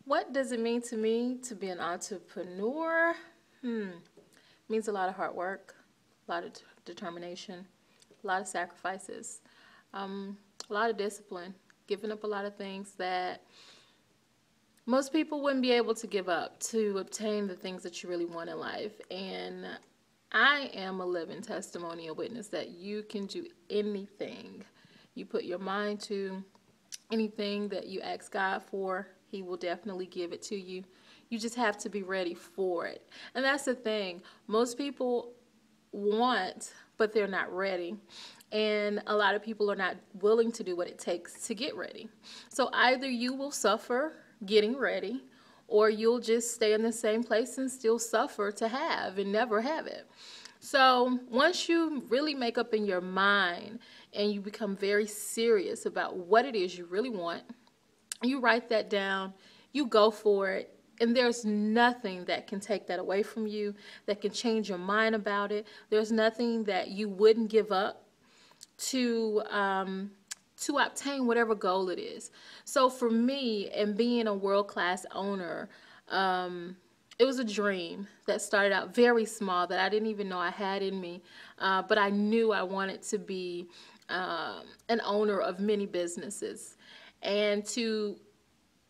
What does it mean to me to be an entrepreneur? Means a lot of hard work, a lot of determination, a lot of sacrifices, a lot of discipline, giving up a lot of things that most people wouldn't be able to give up to obtain the things that you really want in life. And I am a living testimonial witness that you can do anything you put your mind to, anything that you ask God for, He will definitely give it to you. You just have to be ready for it. And that's the thing. Most people want, but they're not ready. And a lot of people are not willing to do what it takes to get ready. So either you will suffer getting ready, or you'll just stay in the same place and still suffer to have and never have it. So once you really make up in your mind and you become very serious about what it is you really want, you write that down, you go for it, and there's nothing that can take that away from you, that can change your mind about it. There's nothing that you wouldn't give up to obtain whatever goal it is. So for me, and being a world-class owner, it was a dream that started out very small that I didn't even know I had in me, but I knew I wanted to be an owner of many businesses. And to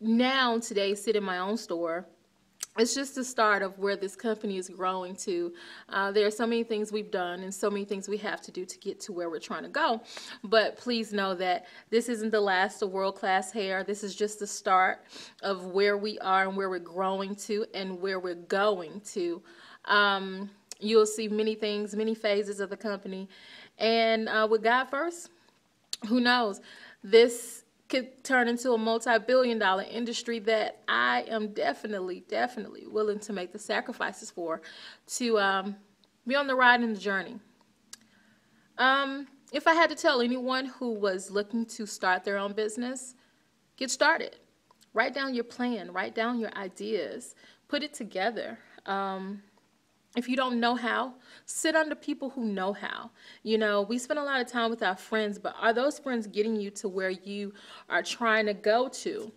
now today sit in my own store, it's just the start of where this company is growing to. There are so many things we've done and so many things we have to do to get to where we're trying to go. But please know that this isn't the last of world-class hair. This is just the start of where we are and where we're growing to and where we're going to. You'll see many things, many phases of the company. And with God first, who knows? This could turn into a multi-billion-dollar industry that I am definitely willing to make the sacrifices for, to be on the ride and the journey. If I had to tell anyone who was looking to start their own business, get started. Write down your plan, write down your ideas, put it together. If you don't know how, sit under people who know how. You know, we spend a lot of time with our friends, but are those friends getting you to where you are trying to go to?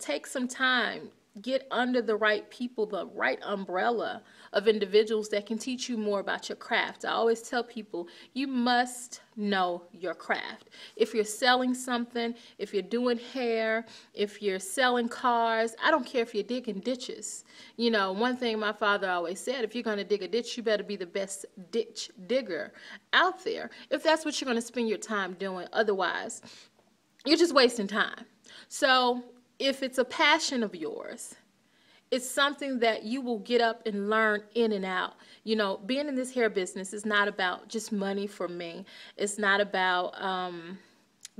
Take some time. Get under the right people, the right umbrella of individuals that can teach you more about your craft. I always tell people, you must know your craft. If you're selling something, if you're doing hair, if you're selling cars, I don't care if you're digging ditches. You know, one thing my father always said, if you're going to dig a ditch, you better be the best ditch digger out there, if that's what you're going to spend your time doing. Otherwise, you're just wasting time. So if it's a passion of yours, it's something that you will get up and learn in and out. You know, being in this hair business is not about just money for me. It's not about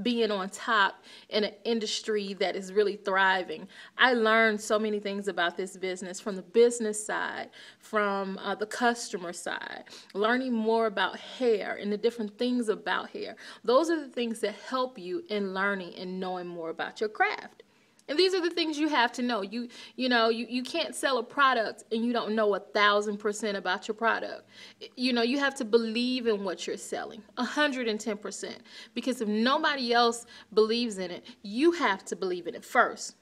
being on top in an industry that is really thriving. I learned so many things about this business, from the business side, from the customer side, learning more about hair and the different things about hair. Those are the things that help you in learning and knowing more about your craft. And these are the things you have to know. You can't sell a product and you don't know 1,000% about your product. You know, you have to believe in what you're selling, 110%. Because if nobody else believes in it, you have to believe in it first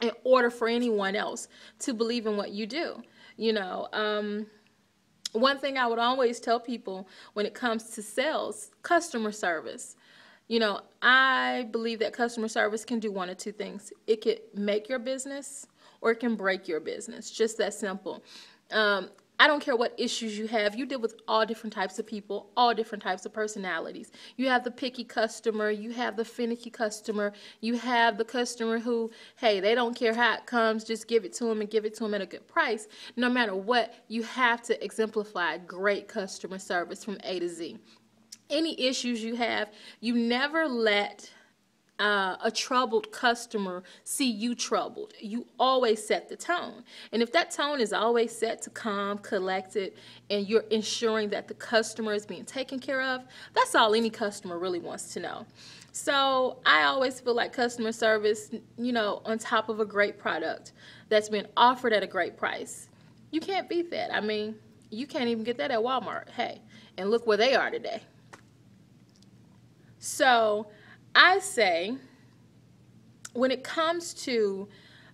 in order for anyone else to believe in what you do. You know, one thing I would always tell people when it comes to sales, customer service. You know, I believe that customer service can do one of two things. It could make your business or it can break your business. Just that simple. I don't care what issues you have. You deal with all different types of people, all different types of personalities. You have the picky customer. You have the finicky customer. You have the customer who, hey, they don't care how it comes. Just give it to them and give it to them at a good price. No matter what, you have to exemplify great customer service from A to Z. Any issues you have, you never let a troubled customer see you troubled. You always set the tone. And if that tone is always set to calm, collected, and you're ensuring that the customer is being taken care of, that's all any customer really wants to know. So I always feel like customer service, you know, on top of a great product that's been offered at a great price, you can't beat that. I mean, you can't even get that at Walmart. Hey, and look where they are today. So I say, when it comes to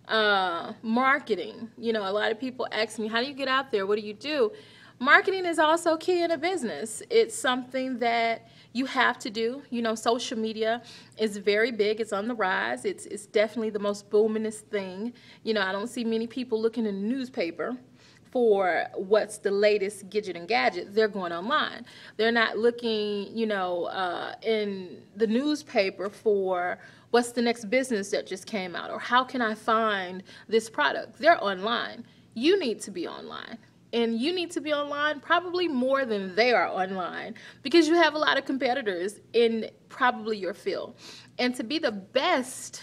Marketing. You know, a lot of people ask me, how do you get out there? What do you do? Marketing is also key in a business. It's something that you have to do. You know, social media is very big. It's on the rise. It's definitely the most boomingest thing. You know, I don't see many people looking in the newspaper for what's the latest gadget and gadget. They're going online. They're not looking, you know, in the newspaper for what's the next business that just came out, or how can I find this product. They're online. You need to be online. And you need to be online probably more than they are online, because you have a lot of competitors in probably your field. And to be the best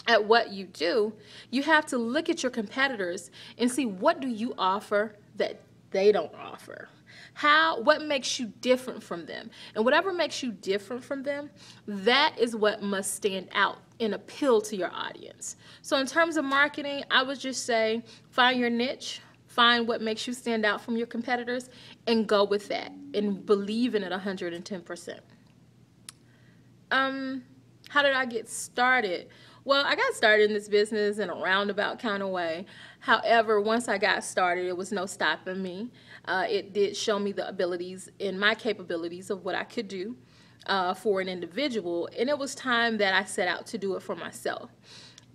at what you do, you have to look at your competitors and see, what do you offer that they don't offer? What makes you different from them? And whatever makes you different from them, that is what must stand out and appeal to your audience. So in terms of marketing, I would just say, find your niche, find what makes you stand out from your competitors, and go with that and believe in it 110%. How did I get started? Well, I got started in this business in a roundabout kind of way. However, once I got started, it was no stopping me. It did show me the abilities and my capabilities of what I could do for an individual, and it was time that I set out to do it for myself.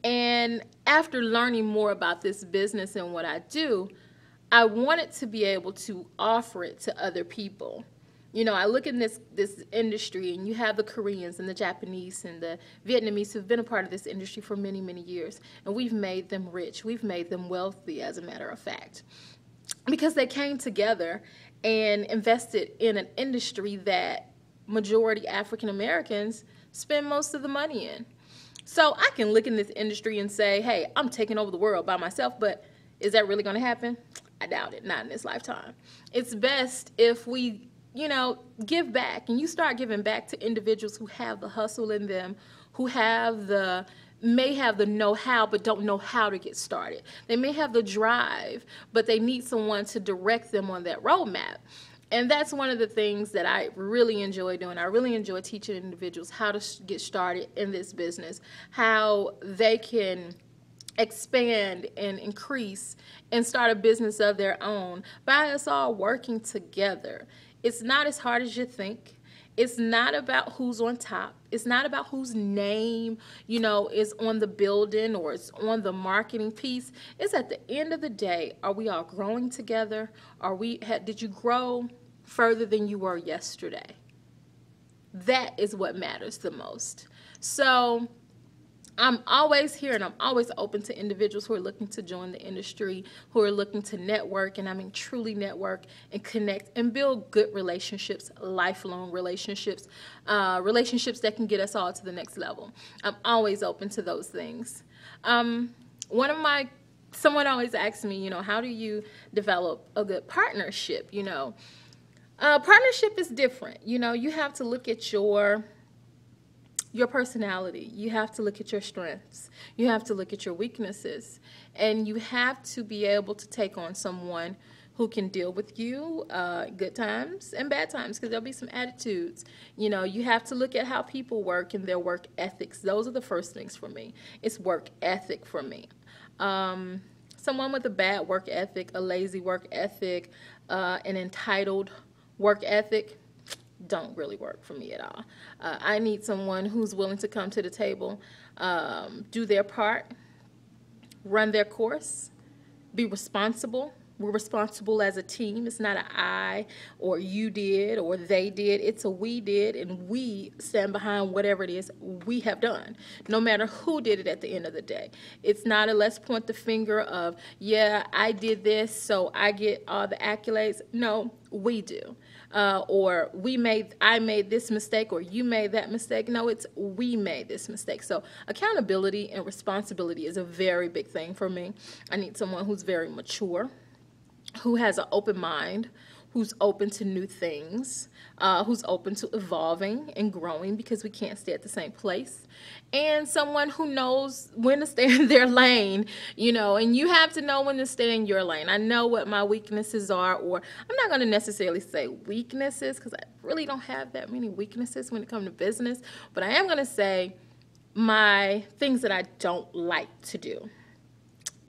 And after learning more about this business and what I do, I wanted to be able to offer it to other people. You know, I look in this industry, and you have the Koreans and the Japanese and the Vietnamese who've been a part of this industry for many, many years. And we've made them rich. We've made them wealthy, as a matter of fact, because they came together and invested in an industry that majority African Americans spend most of the money in. So I can look in this industry and say, hey, I'm taking over the world by myself, but is that really going to happen? I doubt it, not in this lifetime. It's best if we, you know, give back, and you start giving back to individuals who have the hustle in them, who may have the know-how but don't know how to get started. They may have the drive, but they need someone to direct them on that roadmap. And that's one of the things that I really enjoy doing. I really enjoy teaching individuals how to get started in this business, how they can expand and increase and start a business of their own by us all working together. It's not as hard as you think. It's not about who's on top. It's not about whose name, you know, is on the building or it's on the marketing piece. It's at the end of the day, are we all growing together? Did you grow further than you were yesterday? That is what matters the most. So I'm always here, and I'm always open to individuals who are looking to join the industry, who are looking to network, and I mean truly network and connect and build good relationships, lifelong relationships, relationships that can get us all to the next level. I'm always open to those things. Someone always asks me, you know, how do you develop a good partnership? You know, partnership is different. You know, you have to look at your personality. You have to look at your strengths. You have to look at your weaknesses. And you have to be able to take on someone who can deal with you good times and bad times, because there'll be some attitudes. You know, you have to look at how people work and their work ethics. Those are the first things for me. It's work ethic for me. Someone with a bad work ethic, a lazy work ethic, an entitled work ethic, don't really work for me at all. I need someone who's willing to come to the table, do their part, run their course, be responsible. We're responsible as a team. It's not an I or you did or they did. It's a we did, and we stand behind whatever it is we have done, no matter who did it at the end of the day. It's not a let's point the finger of, yeah, I did this, so I get all the accolades. No, we do. Or I made this mistake, or you made that mistake. No, it's we made this mistake. So accountability and responsibility is a very big thing for me. I need someone who's very mature, who has an open mind, who's open to new things, who's open to evolving and growing, because we can't stay at the same place, and someone who knows when to stay in their lane, you know, and you have to know when to stay in your lane. I know what my weaknesses are, or I'm not going to necessarily say weaknesses, because I really don't have that many weaknesses when it comes to business, but I am going to say my things that I don't like to do.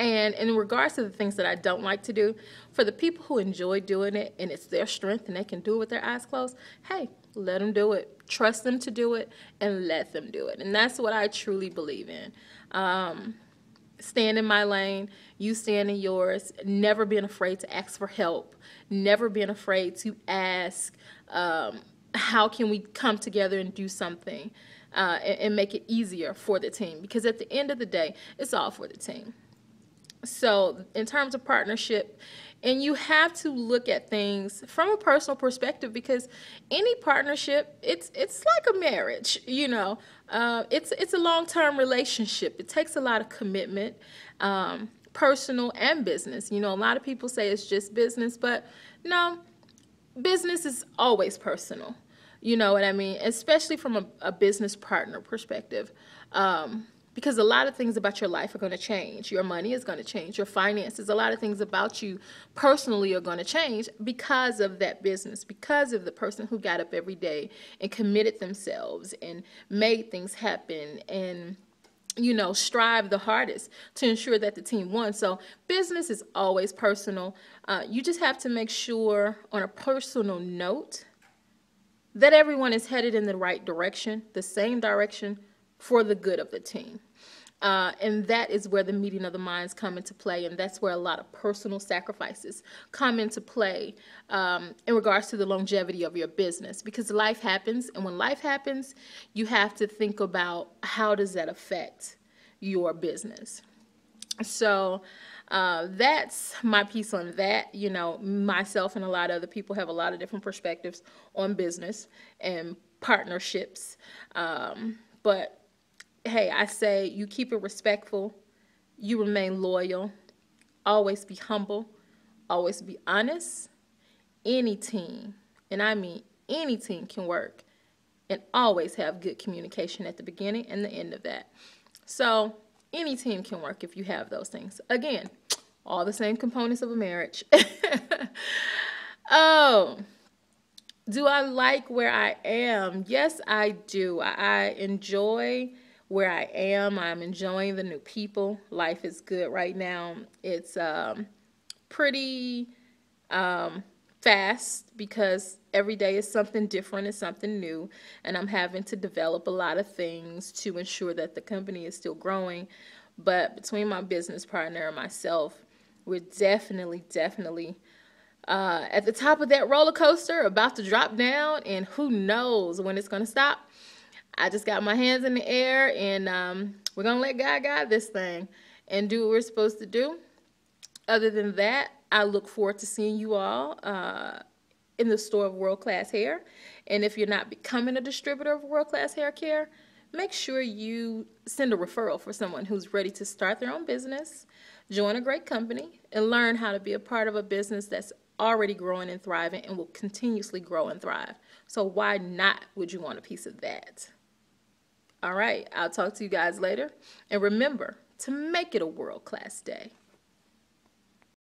And in regards to the things that I don't like to do, for the people who enjoy doing it and it's their strength and they can do it with their eyes closed, hey, let them do it. Trust them to do it and let them do it. And that's what I truly believe in. Stand in my lane, you stand in yours, never being afraid to ask for help, never being afraid to ask, how can we come together and do something and make it easier for the team? Because at the end of the day, it's all for the team. So in terms of partnership, and you have to look at things from a personal perspective, because any partnership, it's like a marriage, you know. It's a long-term relationship. It takes a lot of commitment, personal and business. You know, a lot of people say it's just business, but no, business is always personal. You know what I mean? Especially from a business partner perspective. Because a lot of things about your life are going to change. Your money is going to change. Your finances, a lot of things about you personally are going to change because of that business, because of the person who got up every day and committed themselves and made things happen and, you know, strive the hardest to ensure that the team won. So business is always personal. You just have to make sure, on a personal note, that everyone is headed in the right direction, the same direction, for the good of the team. And that is where the meeting of the minds come into play, and that's where a lot of personal sacrifices come into play in regards to the longevity of your business, because life happens, and when life happens, you have to think about how does that affect your business. So that's my piece on that. You know, myself and a lot of other people have a lot of different perspectives on business and partnerships, but hey, I say you keep it respectful, you remain loyal, always be humble, always be honest. Any team, and I mean any team, can work and always have good communication at the beginning and the end of that. So any team can work if you have those things. Again, all the same components of a marriage. Oh, do I like where I am? Yes, I do. I enjoy where I am. I'm enjoying the new people. Life is good right now. It's pretty fast, because every day is something different and something new, and I'm having to develop a lot of things to ensure that the company is still growing. But between my business partner and myself, we're definitely at the top of that roller coaster, about to drop down, and who knows when it's going to stop. I just got my hands in the air, and we're going to let God guide this thing and do what we're supposed to do. Other than that, I look forward to seeing you all in the store of World Class Hair. And if you're not becoming a distributor of World Class Hair Care, make sure you send a referral for someone who's ready to start their own business, join a great company, and learn how to be a part of a business that's already growing and thriving and will continuously grow and thrive. So why not would you want a piece of that? All right, I'll talk to you guys later. And remember to make it a world-class day.